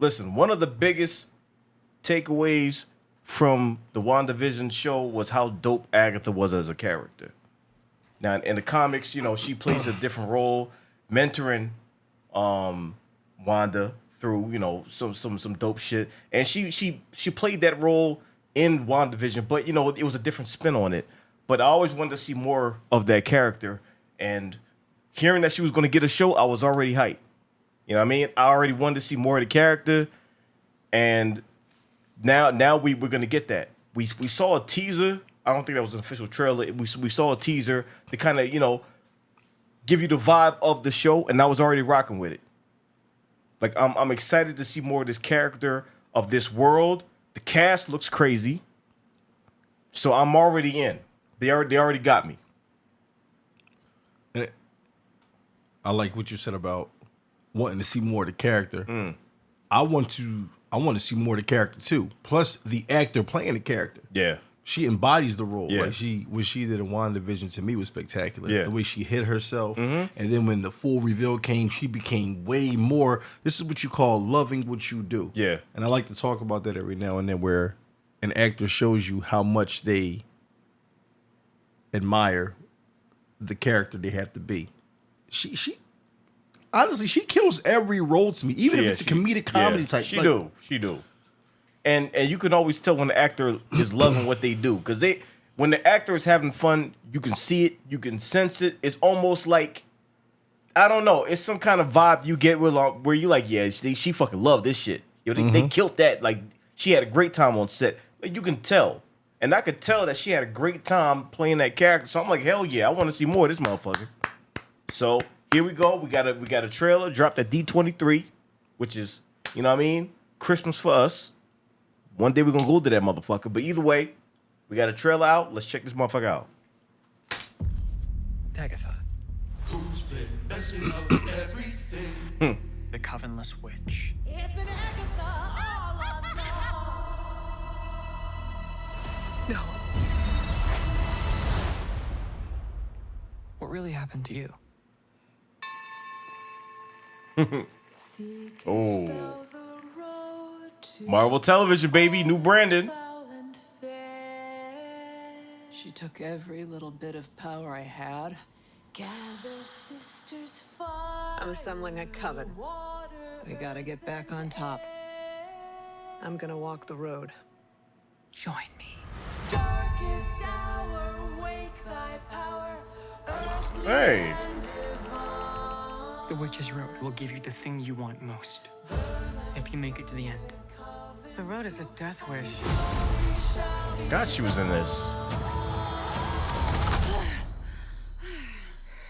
listen, one of the biggest takeaways from the WandaVision show was how dope Agatha was as a character. Now, in the comics, you know, she plays a different role, mentoring Wanda through, you know, some dope shit. And she played that role in WandaVision, but, you know, it was a different spin on it. But I always wanted to see more of that character. And hearing that she was going to get a show, I was already hyped. You know what I mean? I already wanted to see more of the character. And now we're going to get that. We saw a teaser. I don't think that was an official trailer. We saw a teaser to kind of, you know, give you the vibe of the show, and I was already rocking with it. Like, I'm excited to see more of this character, of this world. The cast looks crazy. So I'm already in. They already got me. And I like what you said about wanting to see more of the character. I want to see more of the character too. Plus the actor playing the character. Yeah. She embodies the role. Yeah. Like what she did in WandaVision to me was spectacular. Yeah. The way she hid herself. And then when the full reveal came, she became way more. This is what you call loving what you do. Yeah. And I like to talk about that every now and then, where an actor shows you how much they admire the character they have to be. She honestly, she kills every role to me, even if it's a comedic comedy type. She do. And you can always tell when the actor is loving what they do, because when the actor is having fun, you can see it, you can sense it. It's almost like, I don't know, it's some kind of vibe you get where you like, yeah, she fucking loved this shit. Yo, they killed that. Like, she had a great time on set. Like, you can tell. And I could tell that she had a great time playing that character. So I'm like, hell yeah, I want to see more of this motherfucker. So here we go. We got a trailer dropped at D23, which is, you know what I mean, Christmas for us. One day we're gonna go to that motherfucker. But either way, we got a trailer out. Let's check this motherfucker out. Agatha. Who's been messing up everything? The Covenless Witch. It's been Agatha all along. No. What really happened to you? Oh. Marvel Television, baby. New Brandon. She took every little bit of power I had. I'm assembling a coven. We gotta get back on top. I'm gonna walk the road. Join me. Hey. The Witch's Road will give you the thing you want most. If you make it to the end. The road is a death wish. God, she was in this.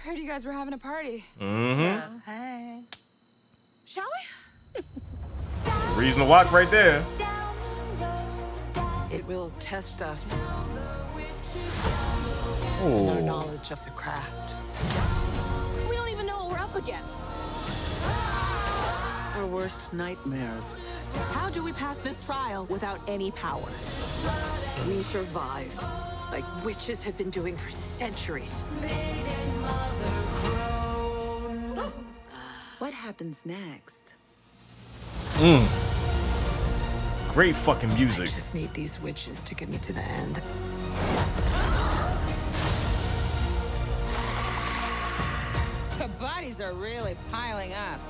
Heard you guys were having a party. Mm-hmm. Hey. Shall we? Reason to watch right there. It will test us. Oh. Our knowledge of the craft. We don't even know what we're up against. Our worst nightmares. How do we pass this trial without any power? We survive, like witches have been doing for centuries. What happens next? Great fucking music. I just need these witches to get me to the end. The bodies are really piling up.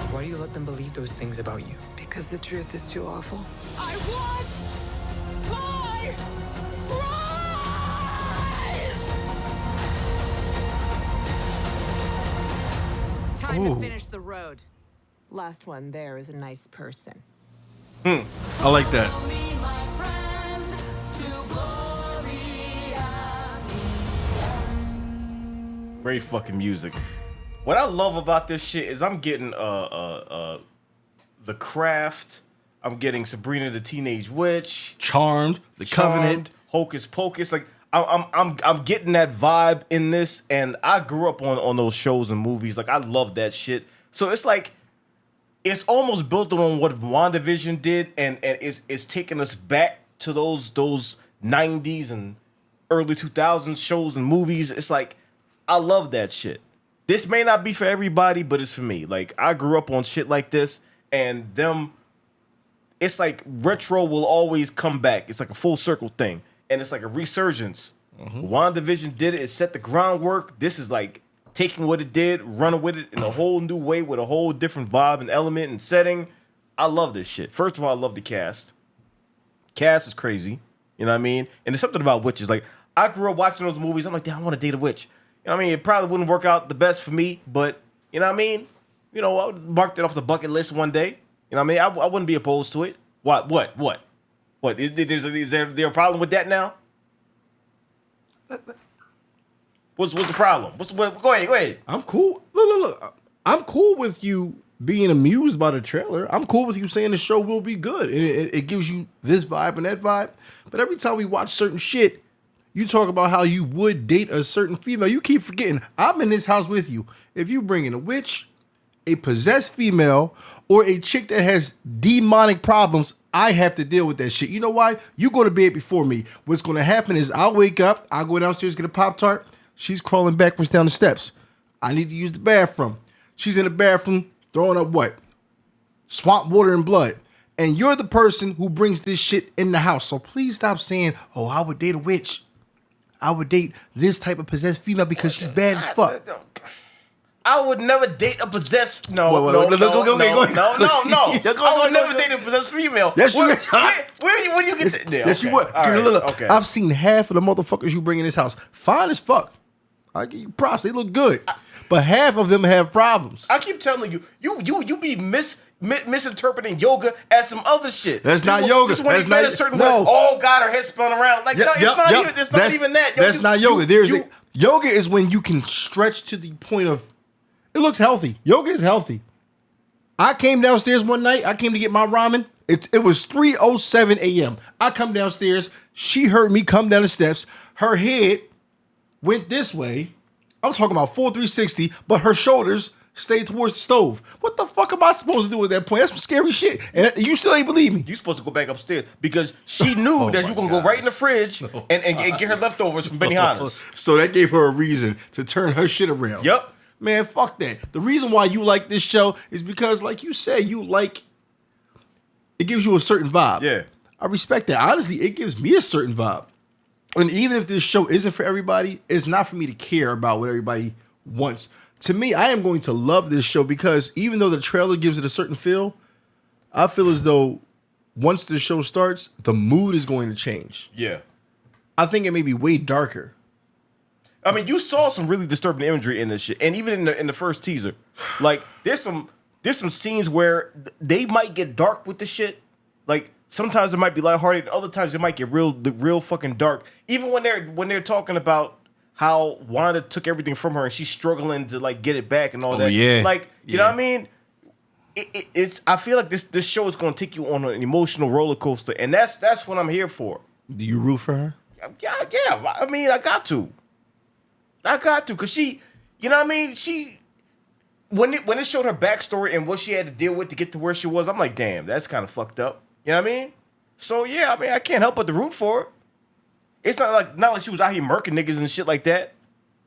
Why do you let them believe those things about you? Because the truth is too awful. I want my prize! Time to finish the road. Last one there is a nice person. I like that. Great fucking music. What I love about this shit is I'm getting The Craft. I'm getting Sabrina the Teenage Witch, Charmed, The Covenant, Hocus Pocus. Like I'm getting that vibe in this, and I grew up on those shows and movies. Like I love that shit. So it's like it's almost built on what WandaVision did, and it's taking us back to those 90s and early 2000s shows and movies. It's like I love that shit. this may not be for everybody, but it's for me. Like, I grew up on shit like this, and it's like retro will always come back. It's like a full circle thing, and it's like a resurgence. WandaVision did it. It set the groundwork. This is like taking what it did, running with it in a whole new way with a whole different vibe and element and setting. I love this shit. First of all, I love the cast. Cast is crazy. You know what I mean? And there's something about witches. Like, I grew up watching those movies. I'm like, damn, I want to date a witch. You know what I mean? It probably wouldn't work out the best for me, but you know what I mean? You know, I would mark that off the bucket list one day. You know what I mean? I wouldn't be opposed to it. What? Is there a problem with that now? What's the problem? Go ahead. I'm cool. Look. I'm cool with you being amused by the trailer. I'm cool with you saying the show will be good. It gives you this vibe and that vibe. But every time we watch certain shit, you talk about how you would date a certain female. You keep forgetting, I'm in this house with you. If you bring in a witch, a possessed female, or a chick that has demonic problems, I have to deal with that shit. You know why? You go to bed before me. What's going to happen is I'll wake up, I'll go downstairs, get a Pop-Tart. She's crawling backwards down the steps. I need to use the bathroom. She's in the bathroom throwing up what? Swamp water and blood. And you're the person who brings this shit in the house. So please stop saying, oh, I would date a witch. I would date this type of possessed female because she's bad as fuck. I would never date a possessed. No. Go ahead. I would never date a possessed female. Yes, you would. Where do you get that? Yes, you would. All right, Look, okay. I've seen half of the motherfuckers you bring in this house. Fine as fuck. I give you props. They look good. But half of them have problems. I keep telling you, you be misinterpreting yoga as some other shit. That's not yoga. Just when That's he's not not- a certain no. way. Oh God, her head spun around. Like no, it's not even that. Yo, That's not yoga. Yoga is when you can stretch to the point of it looks healthy. Yoga is healthy. I came downstairs one night. I came to get my ramen. It was 3:07 a.m. I come downstairs. She heard me come down the steps. Her head went this way. I'm talking about full 360, but her shoulders stayed towards the stove. What the fuck am I supposed to do at that point? That's some scary shit. And you still ain't believe me. You supposed to go back upstairs because she knew that you were gonna go right in the fridge and get her leftovers from Benihana's. So that gave her a reason to turn her shit around. Yep. Man, fuck that. The reason why you like this show is because, like you said, it gives you a certain vibe. Yeah. I respect that. Honestly, it gives me a certain vibe. And even if this show isn't for everybody, it's not for me to care about what everybody wants. To me, I am going to love this show because even though the trailer gives it a certain feel, I feel as though once the show starts, the mood is going to change. Yeah. I think it may be way darker. I mean, you saw some really disturbing imagery in this shit, and even in the first teaser, like there's some scenes where they might get dark with the shit. Like sometimes it might be lighthearted, and other times it might get real fucking dark. Even when they're talking about how Wanda took everything from her and she's struggling to like get it back and all that. Yeah. Like you know what I mean? It's I feel like this show is going to take you on an emotional roller coaster, and that's what I'm here for. Do you root for her? Yeah. I mean, I got to, cause she, you know what I mean? She, when it showed her backstory and what she had to deal with to get to where she was, I'm like, damn, that's kind of fucked up. You know what I mean? So yeah, I mean, I can't help but to root for her. It's not like she was out here murking niggas and shit like that.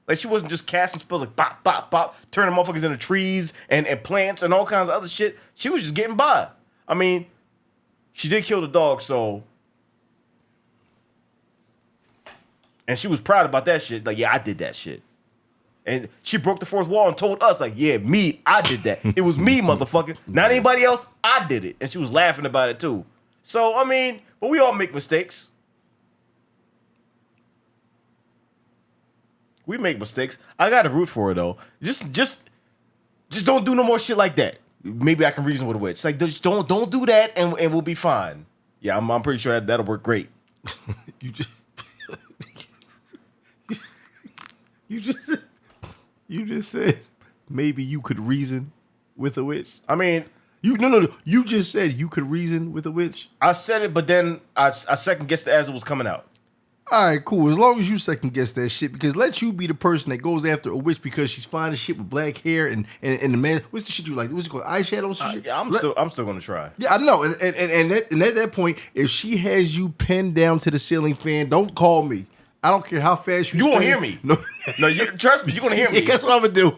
Like she wasn't just casting spells like bop, bop, bop, turning motherfuckers into trees and plants and all kinds of other shit. She was just getting by. I mean, she did kill the dog, so. And she was proud about that shit. Like, yeah, I did that shit. And she broke the fourth wall and told us, like, yeah, me, I did that. It was me, motherfucker. Not anybody else, I did it. And she was laughing about it, too. So, I mean, but we all make mistakes. We make mistakes. I got to root for her, though. Just don't do no more shit like that. Maybe I can reason with a witch. Like, just don't do that and we'll be fine. Yeah, I'm pretty sure that'll work great. You just said maybe you could reason with a witch. I mean, no. You just said you could reason with a witch. I said it, but then I second guessed it as it was coming out. All right, cool. As long as you second guess that shit, because let you be the person that goes after a witch because she's fine as shit with black hair and the man. What's the shit you like? What's it called? Eyeshadows? Shit? Yeah, I'm still gonna try. Yeah, I know. And at that point, if she has you pinned down to the ceiling fan, don't call me. I don't care how fast You won't hear me. No, you trust me. You're gonna hear me. Yeah, guess what I'm gonna do?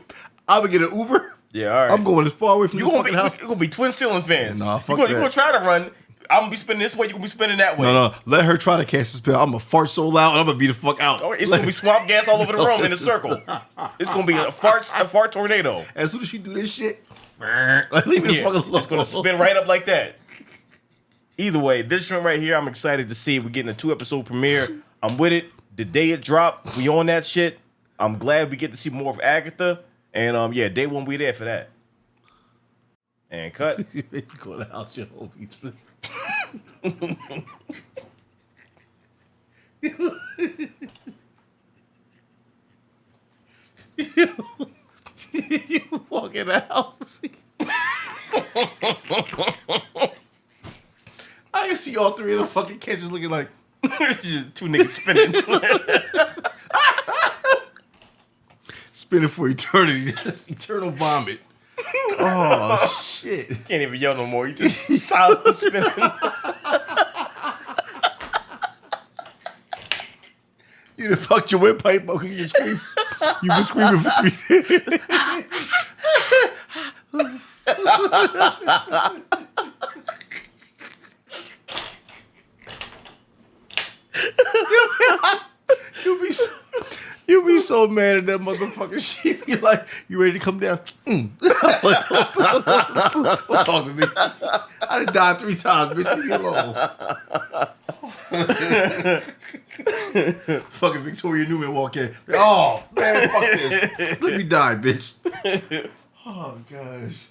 I would get an Uber. Yeah, all right. I'm going as far away from You this gonna fucking be house. you gonna be twin ceiling fans. Nah, fuck you that. gonna try to run. I'm gonna be spinning this way. You gonna be spinning that way. No, let her try to cast a spell. I'm gonna fart so loud, and I'm gonna be the fuck out. Oh, it's gonna be swamp gas all over the room in a circle. It's gonna be a fart tornado. As soon as she do this shit, like, leave me the fuck alone. It's gonna spin right up like that. Either way, this joint right here, I'm excited to see. We're getting a 2-episode premiere. I'm with it. The day it dropped, we on that shit. I'm glad we get to see more of Agatha. And yeah, day one we there for that. And cut. You go to the house, your homies. You walk in the house. I can see all three of the fucking catches looking like Just two niggas spinning. spinning for eternity. That's eternal vomit. Oh shit! Can't even yell no more. You just silent spinning. You done fucked your windpipe, but you just scream. You've been screaming for 3 days. You'll be so mad at that motherfucker. She be like, "You ready to come down?" Don't talk to me. I done died 3 times, bitch. Leave me alone. Fucking Victoria Newman walk in. Oh man, fuck this. Let me die, bitch. Oh gosh.